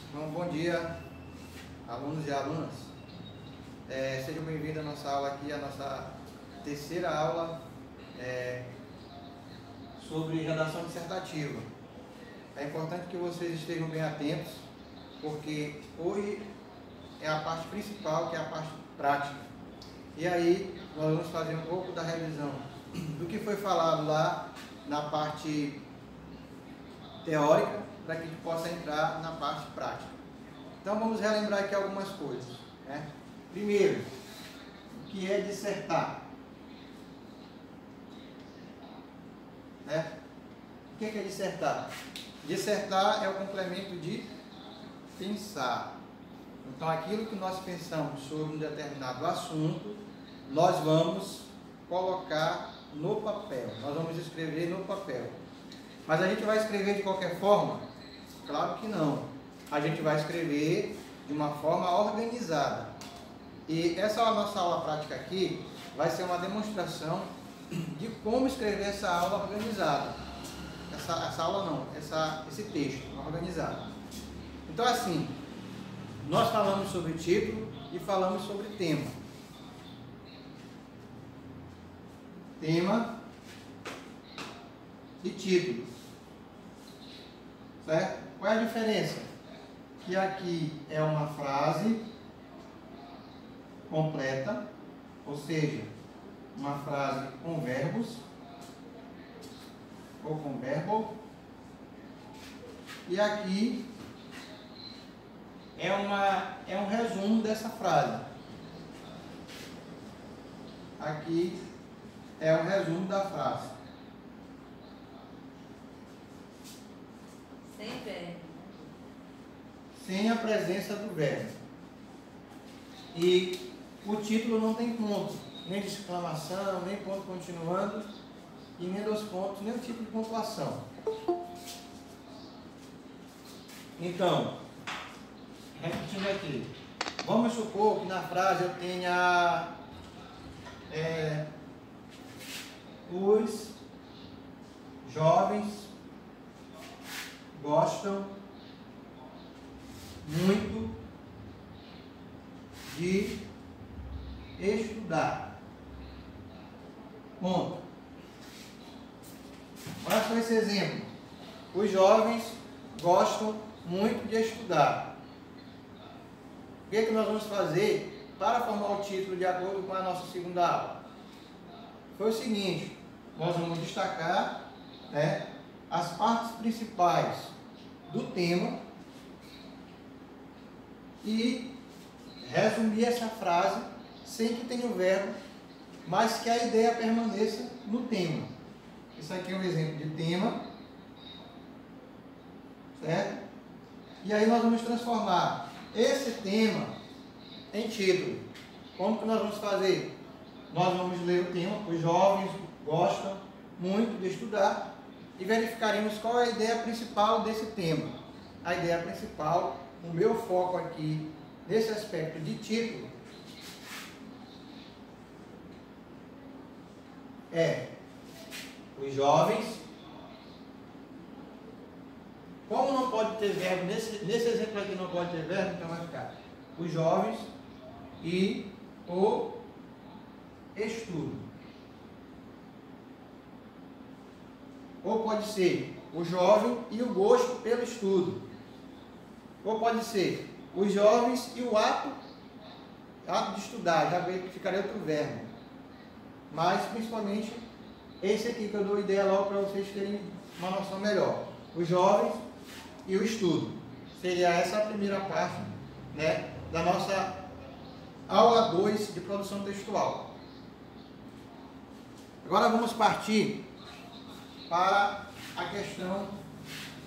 Então, bom dia, alunos e alunas. Sejam bem-vindos à nossa aula aqui, a nossa terceira aula sobre redação dissertativa. É importante que vocês estejam bem atentos, porque hoje é a parte principal, que é a parte prática. E aí, nós vamos fazer um pouco da revisão do que foi falado lá na parte teórica, para que a gente possa entrar na parte prática. Então vamos relembrar aqui algumas coisas, né? Primeiro, o que é dissertar? Né? O que é dissertar? Dissertar é o complemento de pensar. Então aquilo que nós pensamos sobre um determinado assunto, nós vamos colocar no papel, nós vamos escrever no papel. Mas a gente vai escrever de qualquer forma? Claro que não. A gente vai escrever de uma forma organizada. E essa nossa aula prática aqui vai ser uma demonstração de como escrever essa aula organizada. Essa aula não, esse texto organizado. Então assim, nós falamos sobre título e falamos sobre tema. Tema e título. Certo? Qual é a diferença? Que aqui é uma frase completa, ou seja, uma frase com verbos ou com verbo, e aqui é um resumo dessa frase. Aqui é um resumo da frase. Sem verbo. Sem a presença do verbo. E o título não tem ponto, nem de exclamação, nem ponto continuando, e nem dois pontos, nem o tipo de pontuação. Então, repetindo aqui, vamos supor que na frase eu tenha os jovens gostam muito de estudar. Ponto. Olha só esse exemplo. Os jovens gostam muito de estudar. O que nós vamos fazer para formar o título de acordo com a nossa segunda aula? Foi o seguinte, nós vamos destacar, né, as partes principais do tema e resumir essa frase sem que tenha o verbo, mas que a ideia permaneça no tema. Isso aqui é um exemplo de tema, certo? E aí nós vamos transformar esse tema em título. Como que nós vamos fazer? Nós vamos ler o tema, os jovens gostam muito de estudar, e verificaremos qual é a ideia principal desse tema. A ideia principal, o meu foco aqui, nesse aspecto de título, é os jovens. Como não pode ter verbo, nesse exemplo aqui não pode ter verbo, então vai ficar os jovens e o estudo. Ou pode ser o jovem e o gosto pelo estudo. Ou pode ser os jovens e o ato de estudar, já ficaria outro verbo. Mas principalmente esse aqui que eu dou ideia logo para vocês terem uma noção melhor. Os jovens e o estudo. Seria essa a primeira parte, né, da nossa aula 2 de produção textual. Agora vamos partir para a questão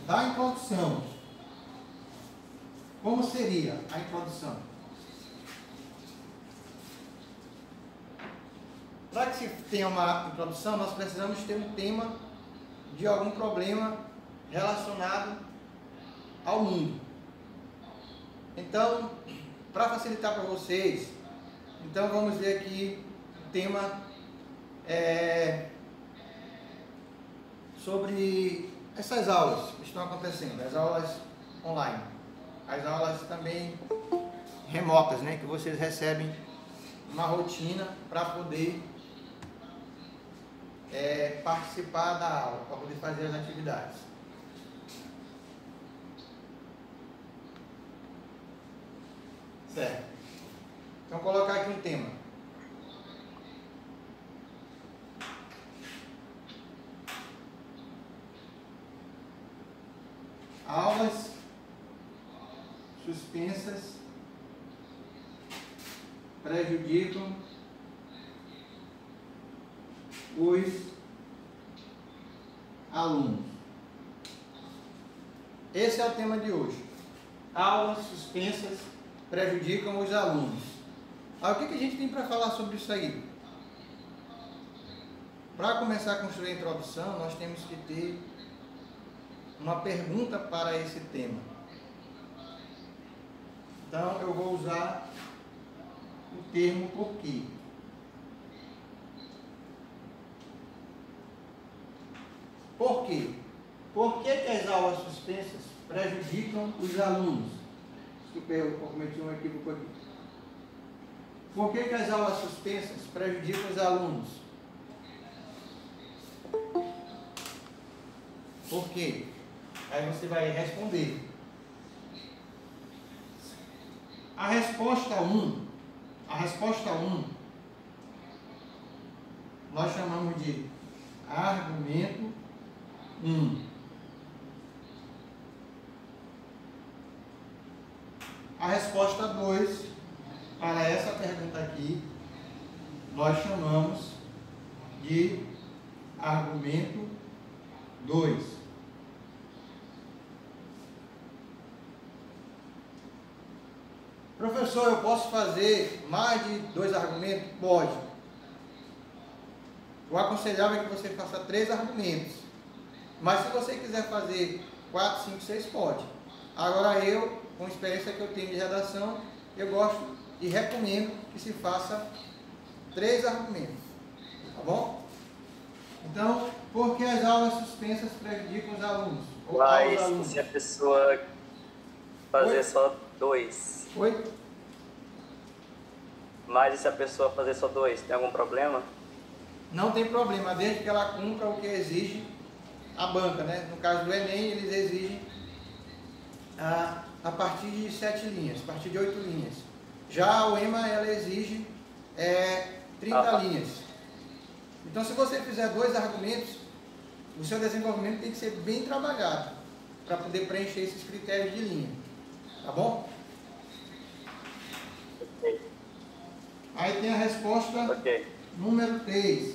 da introdução. Como seria a introdução? Para que se tenha uma introdução, nós precisamos ter um tema de algum problema relacionado ao mundo. Então, para facilitar para vocês, então vamos ver aqui o tema sobre essas aulas que estão acontecendo, as aulas online, as aulas também remotas, né? Que vocês recebem uma rotina para poder participar da aula, para poder fazer as atividades. Certo. Então, vou colocar aqui um tema. Aulas suspensas prejudicam os alunos. Esse é o tema de hoje. Aulas suspensas prejudicam os alunos. O que a gente tem para falar sobre isso aí? Para começar a construir a introdução, nós temos que ter uma pergunta para esse tema. Então, eu vou usar o termo porquê. Por quê? Por que as aulas suspensas prejudicam os alunos? Desculpe, eu cometi um equívoco aqui. Por que as aulas suspensas prejudicam os alunos? Por quê? Aí você vai responder. A resposta 1, nós chamamos de argumento 1. A resposta 2 para essa pergunta aqui, nós chamamos de argumento 2. Professor, eu posso fazer mais de 2 argumentos? Pode. O aconselhável é que você faça 3 argumentos. Mas se você quiser fazer 4, 5, 6, pode. Agora eu, com a experiência que eu tenho de redação, eu gosto e recomendo que se faça 3 argumentos. Tá bom? Então, por que as aulas suspensas prejudicam os alunos? Mas se a pessoa fazer só 2... Oi? Mas e se a pessoa fazer só 2, tem algum problema? Não tem problema, desde que ela cumpra o que exige a banca, né? No caso do Enem, eles exigem a partir de 7 linhas, a partir de 8 linhas. Já a UEMA, ela exige 30 linhas. Então, se você fizer 2 argumentos, o seu desenvolvimento tem que ser bem trabalhado para poder preencher esses critérios de linha. Tá bom? Aí tem a resposta número 3.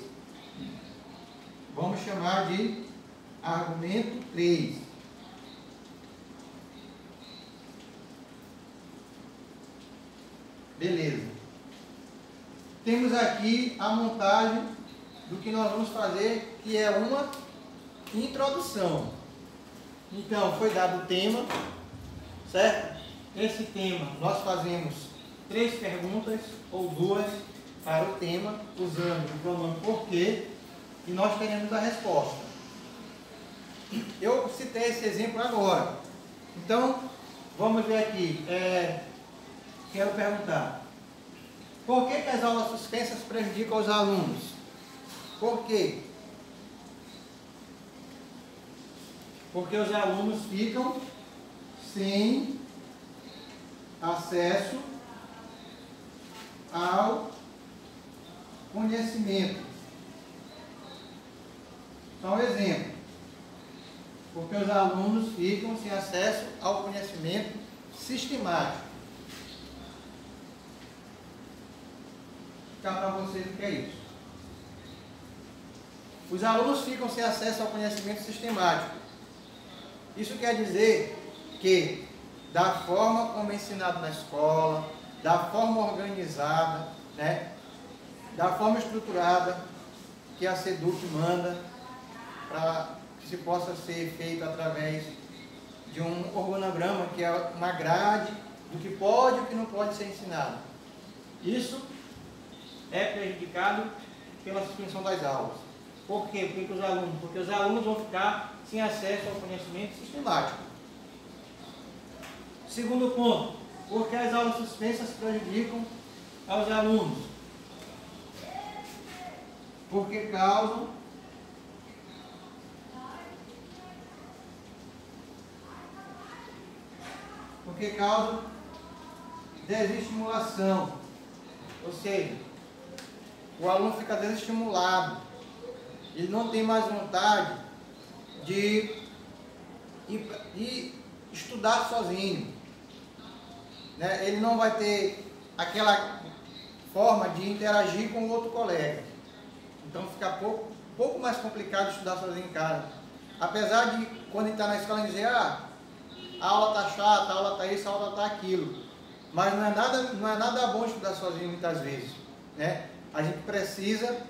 Vamos chamar de argumento 3. Beleza. Temos aqui a montagem do que nós vamos fazer, que é uma introdução. Então, foi dado o tema, certo? Esse tema nós fazemos 3 perguntas ou 2 para o tema, usando o pronome porquê, e nós teremos a resposta. Eu citei esse exemplo agora. Então, vamos ver aqui. Quero perguntar. Por que as aulas suspensas prejudicam os alunos? Por quê? Porque os alunos ficam sem acesso ao conhecimento. Só um exemplo. Porque os alunos ficam sem acesso ao conhecimento sistemático. Vou explicar para vocês o que é isso. Os alunos ficam sem acesso ao conhecimento sistemático. Isso quer dizer que, da forma como é ensinado na escola, da forma organizada, né, da forma estruturada que a SEDUC manda, para que se possa ser feito através de um organograma, que é uma grade do que pode e o que não pode ser ensinado. Isso é prejudicado pela suspensão das aulas. Por quê? Porque os alunos vão ficar sem acesso ao conhecimento sistemático. Segundo ponto, por que as aulas suspensas prejudicam aos alunos? Porque causam desestimulação, ou seja, o aluno fica desestimulado, ele não tem mais vontade de estudar sozinho, né? Ele não vai ter aquela forma de interagir com o outro colega, então fica pouco mais complicado estudar sozinho em casa, apesar de quando ele está na escola dizer, a aula está chata, a aula está isso, a aula está aquilo, mas não é nada bom estudar sozinho muitas vezes, né? A gente precisa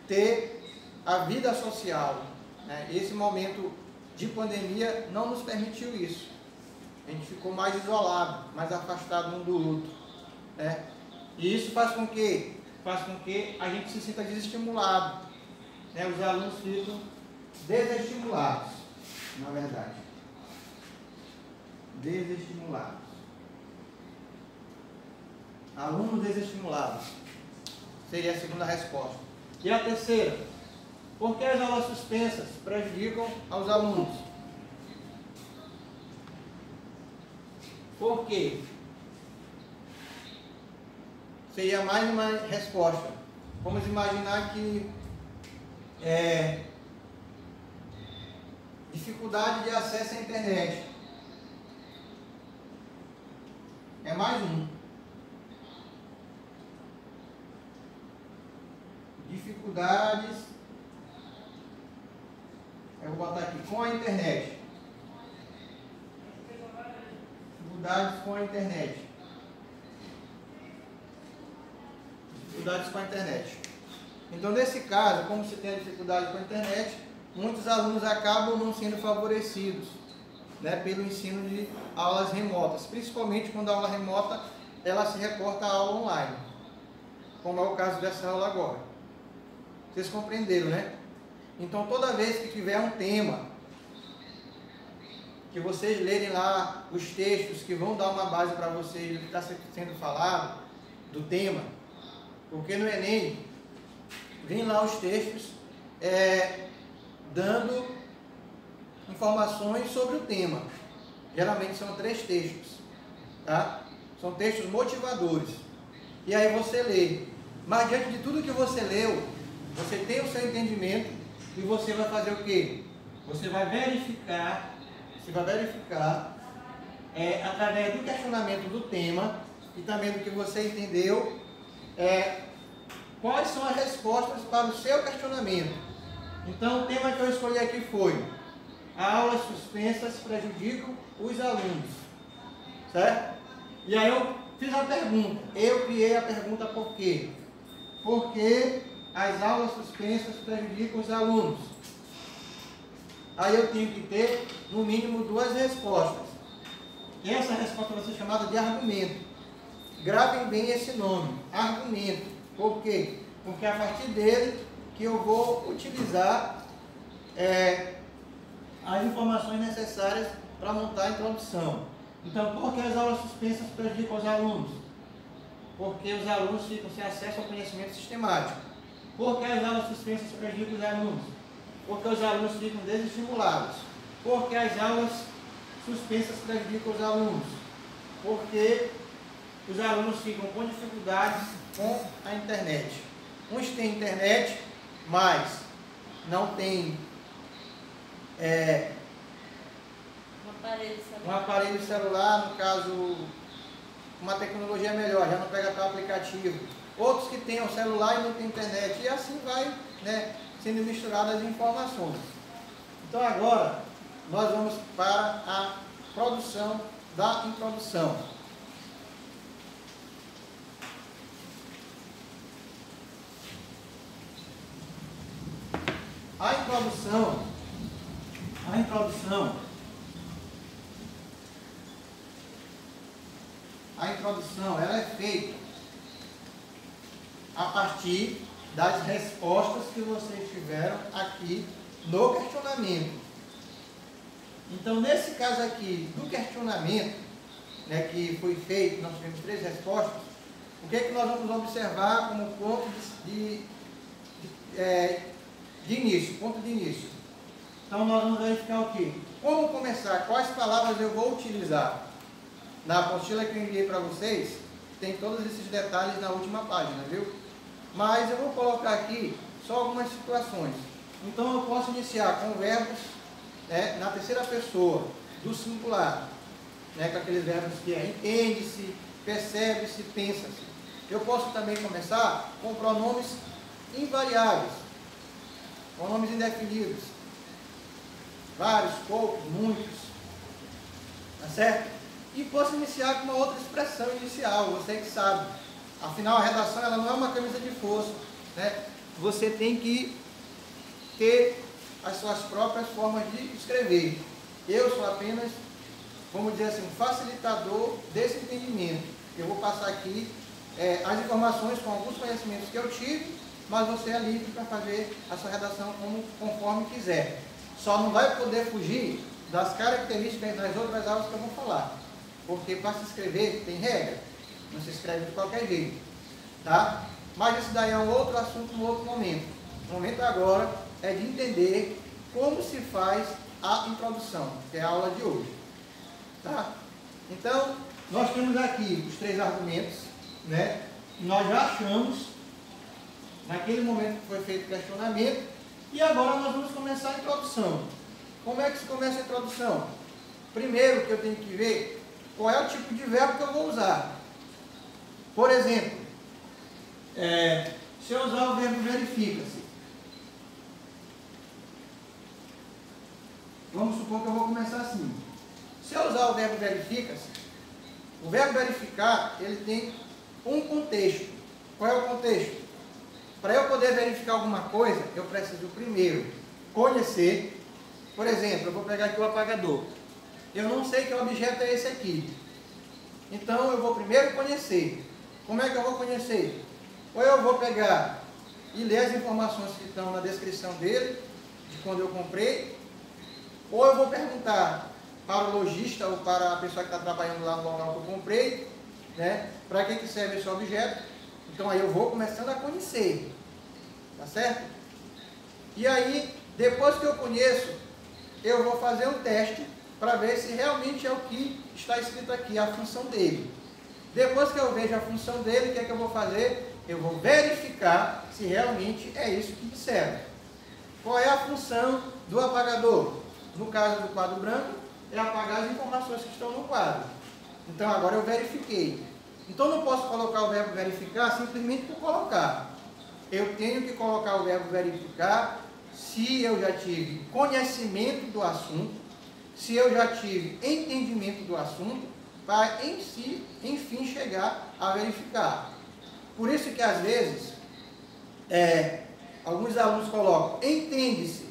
ter a vida social, né? Esse momento de pandemia não nos permitiu isso, a gente ficou mais isolado, mais afastado um do outro, né? E isso faz com que a gente se sinta desestimulado, né? Os alunos ficam desestimulados, na verdade. Desestimulados. Alunos desestimulados. Seria a segunda resposta. E a terceira, por que as aulas suspensas prejudicam aos alunos? Por quê? Seria mais uma resposta. Vamos imaginar que dificuldade de acesso à internet. É mais um. Dificuldades. Eu vou botar aqui com a internet. Dificuldades com a internet. Dificuldades com a internet. Então, nesse caso, como se tem a dificuldade com a internet, muitos alunos acabam não sendo favorecidos, né, pelo ensino de aulas remotas, principalmente quando a aula remota ela se reporta à aula online, como é o caso dessa aula agora. Vocês compreenderam, né? Então, toda vez que tiver um tema, que vocês lerem lá os textos que vão dar uma base para vocês do que está sendo falado, do tema, porque no Enem, vem lá os textos dando informações sobre o tema. Geralmente são 3 textos, tá? São textos motivadores. E aí você lê. Mas diante de tudo que você leu, você tem o seu entendimento e você vai fazer o quê? Você vai verificar através do questionamento do tema e também do que você entendeu, quais são as respostas para o seu questionamento. Então, o tema que eu escolhi aqui foi: aulas suspensas prejudicam os alunos, certo? E aí eu fiz a pergunta, eu criei a pergunta por quê? Porque as aulas suspensas prejudicam os alunos. Aí eu tenho que ter, no mínimo, 2 respostas. E essa resposta vai ser chamada de argumento. Gravem bem esse nome, argumento. Por quê? Porque é a partir dele que eu vou utilizar as informações necessárias para montar a introdução. Então, por que as aulas suspensas prejudicam os alunos? Porque os alunos ficam sem acesso ao conhecimento sistemático. Por que as aulas suspensas prejudicam os alunos? Porque os alunos ficam desestimulados. Por que as aulas suspensas prejudicam os alunos? Porque os alunos ficam com dificuldades com a internet. Uns têm internet, mas não tem um aparelho celular, no caso, uma tecnologia melhor, já não pega tal aplicativo. Outros que têm o celular e não têm internet. E assim vai, né, sendo misturadas as informações. Então agora nós vamos para a produção da introdução. A introdução ela é feita a partir das respostas que vocês tiveram aqui no questionamento. Então, nesse caso aqui do questionamento, né, que foi feito, nós tivemos 3 respostas. O que é que nós vamos observar como ponto de início, ponto de início? Então nós vamos verificar o quê? Como começar, quais palavras eu vou utilizar. Na apostila que eu enviei para vocês, tem todos esses detalhes na última página, viu? Mas eu vou colocar aqui só algumas situações. Então eu posso iniciar com verbos, né, na terceira pessoa, do singular, né, com aqueles verbos que é entende-se, percebe-se, pensa-se. Eu posso também começar com pronomes invariáveis, pronomes indefinidos, vários, poucos, muitos, tá certo? E posso iniciar com uma outra expressão inicial, você que sabe. Afinal, a redação ela não é uma camisa de força, né? Você tem que ter as suas próprias formas de escrever. Eu sou apenas, vamos dizer assim, um facilitador desse entendimento. Eu vou passar aqui as informações com alguns conhecimentos que eu tive, mas você é livre para fazer a sua redação conforme quiser. Só não vai poder fugir das características das outras aulas que eu vou falar. Porque para se escrever tem regra. Não se escreve de qualquer jeito. Tá? Mas isso daí é um outro assunto, um outro momento. O momento agora é de entender como se faz a introdução, que é a aula de hoje. Tá? Então, nós temos aqui os 3 argumentos, né? Nós já achamos, naquele momento que foi feito o questionamento, e agora nós vamos começar a introdução. Como é que se começa a introdução? Primeiro que eu tenho que ver qual é o tipo de verbo que eu vou usar. Por exemplo, se eu usar o verbo verifica-se, vamos supor que eu vou começar assim. Se eu usar o verbo verifica-se, o verbo verificar, ele tem um contexto. Qual é o contexto? Para eu poder verificar alguma coisa, eu preciso primeiro conhecer. Por exemplo, eu vou pegar aqui o apagador. Eu não sei que objeto é esse aqui. Então eu vou primeiro conhecer. Como é que eu vou conhecer? Ou eu vou pegar e ler as informações que estão na descrição dele, de quando eu comprei, ou eu vou perguntar para o lojista ou para a pessoa que está trabalhando lá no local que eu comprei, né, para que serve esse objeto. Então aí eu vou começando a conhecer, tá certo? E aí, depois que eu conheço, eu vou fazer um teste para ver se realmente é o que está escrito aqui, a função dele. Depois que eu vejo a função dele, o que é que eu vou fazer? Eu vou verificar se realmente é isso que disseram. Qual é a função do apagador? No caso do quadro branco, é apagar as informações que estão no quadro. Então agora eu verifiquei. Então não posso colocar o verbo verificar simplesmente por colocar. Eu tenho que colocar o verbo verificar se eu já tive conhecimento do assunto, se eu já tive entendimento do assunto, para enfim chegar a verificar. Por isso que às vezes alguns alunos colocam entende-se.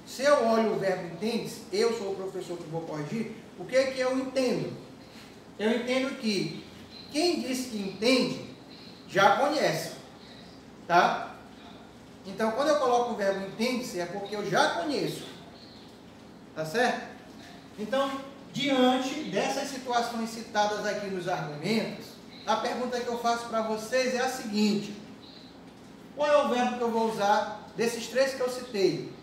Se eu olho o verbo entende-se, eu sou o professor que vou corrigir, o que é que eu entendo? Eu entendo que quem diz que entende, já conhece. Tá? Então, quando eu coloco o verbo entende-se, é porque eu já conheço. Tá certo? Então, diante dessas situações citadas aqui nos argumentos, a pergunta que eu faço para vocês é a seguinte: qual é o verbo que eu vou usar desses 3 que eu citei?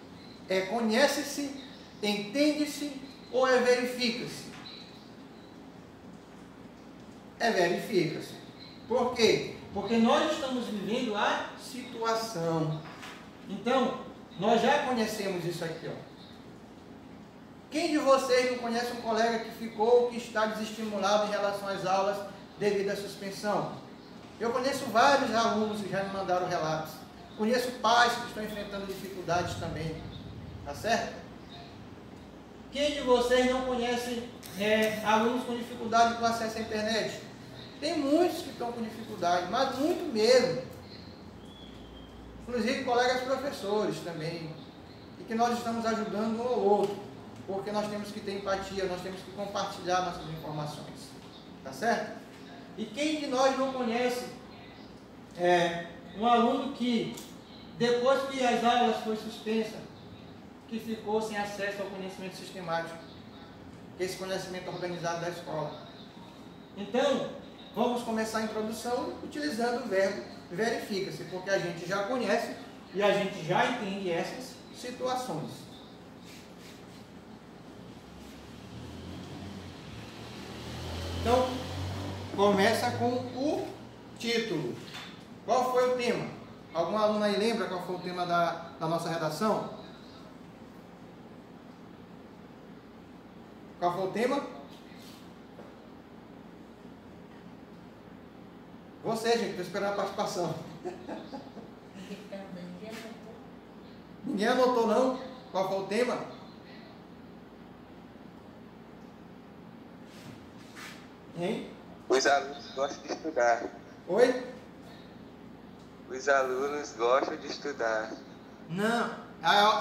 É conhece-se, entende-se ou é verifica-se? É verifica-se. Por quê? Porque nós estamos vivendo a situação. Então, nós já conhecemos isso aqui, ó. Quem de vocês não conhece um colega que ficou ou que está desestimulado em relação às aulas devido à suspensão? Eu conheço vários alunos que já me mandaram relatos. Conheço pais que estão enfrentando dificuldades também. Tá certo? Quem de vocês não conhece alunos com dificuldade com acesso à internet? Tem muitos que estão com dificuldade, mas muito mesmo. Inclusive colegas professores também. E que nós estamos ajudando um ao outro. Porque nós temos que ter empatia, nós temos que compartilhar nossas informações. Tá certo? E quem de nós não conhece um aluno que, depois que as aulas foram suspensas, que ficou sem acesso ao conhecimento sistemático, esse conhecimento organizado da escola? Então, vamos começar a introdução utilizando o verbo verifica-se, porque a gente já conhece e a gente já entende essas situações. Então, começa com o título. Qual foi o tema? Algum aluno aí lembra qual foi o tema da nossa redação? Qual foi o tema? Você, gente, estou esperando a participação. Ninguém anotou, não? Qual foi o tema? Hein? Os alunos gostam de estudar. Oi? Os alunos gostam de estudar. Não.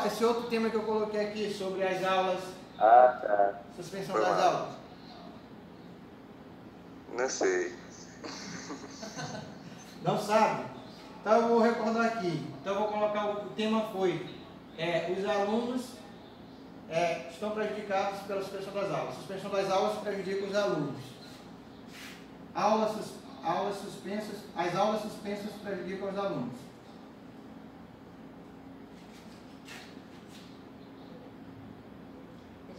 Esse outro tema que eu coloquei aqui sobre as aulas. Ah, tá. Suspensão Foi das mal. aulas. Não sei. Não sabe? Então eu vou recordar aqui. Então eu vou colocar o tema foi os alunos estão prejudicados pela suspensão das aulas. Suspensão das aulas prejudica os alunos. Aulas suspensas, as aulas suspensas prejudicam os alunos.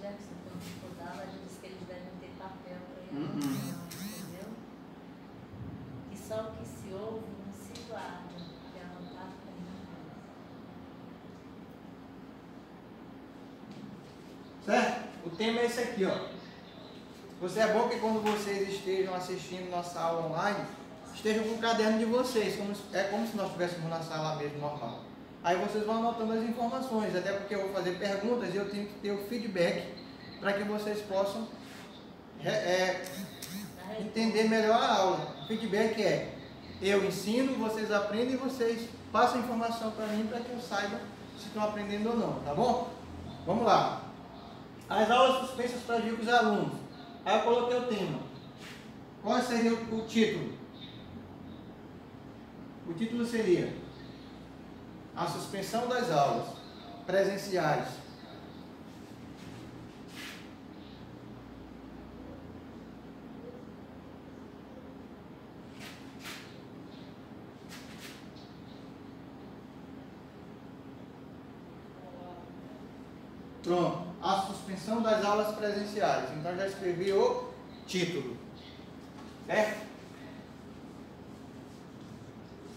Já que você tem dificuldade, ela diz que eles devem ter papel para ir entendeu? Que só o que se ouve não se guarda, que é anotado para mim. Certo? O tema é esse aqui, ó. Você é bom que quando vocês estejam assistindo nossa aula online, estejam com o caderno de vocês, como se nós estivéssemos na sala mesmo normal. Aí vocês vão anotando as informações, até porque eu vou fazer perguntas e eu tenho que ter o feedback para que vocês possam entender melhor a aula. O feedback é: eu ensino, vocês aprendem e vocês passam informação para mim para que eu saiba se estão aprendendo ou não, tá bom? Vamos lá. As aulas suspensas prejudicam os alunos. Aí eu coloquei o tema. Qual seria o título? O título seria a suspensão das aulas presenciais Pronto, a suspensão das aulas presenciais. Então já escrevi o título. Certo?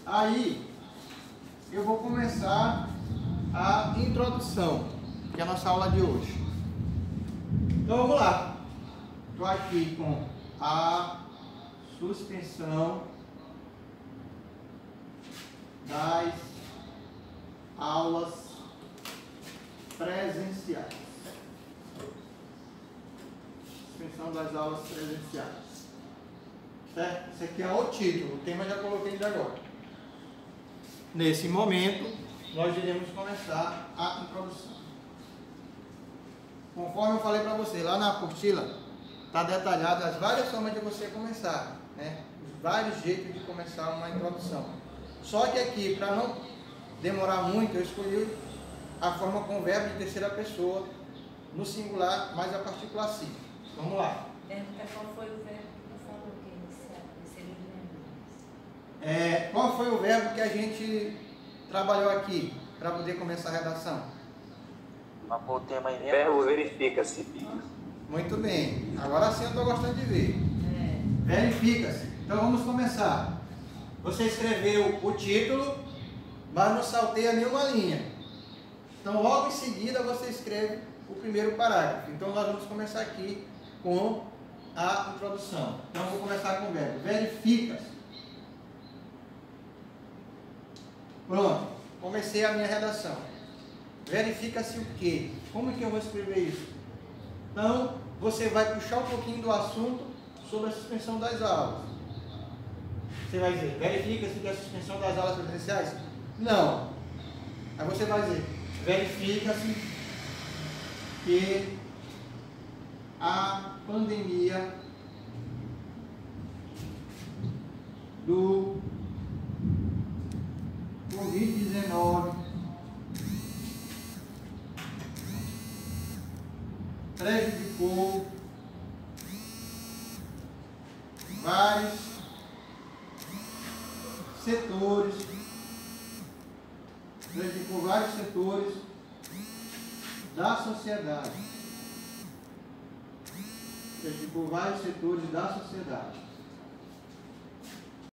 Aí eu vou começar a introdução, que é a nossa aula de hoje. Então vamos lá. Estou aqui com a suspensão das aulas presenciais. Suspensão das aulas presenciais. Certo? Esse aqui é o título, o tema eu já coloquei de agora. Nesse momento, nós iremos começar a introdução. Conforme eu falei para você, lá na apostila está detalhado as várias formas de você começar, né? Os vários jeitos de começar uma introdução. Só que aqui, para não demorar muito, eu escolhi a forma com verbo de terceira pessoa, no singular, mais a particular si. Vamos lá. Pergunta qual foi o verbo que tu falou que inserir lembranças. Qual foi o verbo que a gente trabalhou aqui para poder começar a redação? Mas o tema aí mesmo. Verbo verifica-se. Muito bem. Agora sim eu estou gostando de ver. Verifica-se. Então vamos começar. Você escreveu o título, mas não salteia nenhuma linha. Então logo em seguida você escreve o primeiro parágrafo. Então nós vamos começar aqui com a introdução. Então eu vou começar com o verbo. Verifica-se. Pronto. Comecei a minha redação. Verifica-se o quê? Como que eu vou escrever isso? Então, você vai puxar um pouquinho do assunto sobre a suspensão das aulas. Você vai dizer, verifica-se que a suspensão das aulas presenciais? Não. Aí você vai dizer, verifica-se que a pandemia do Covid-19 prejudicou vários setores, prejudicou vários setores da sociedade. Prejudicou vários setores da sociedade.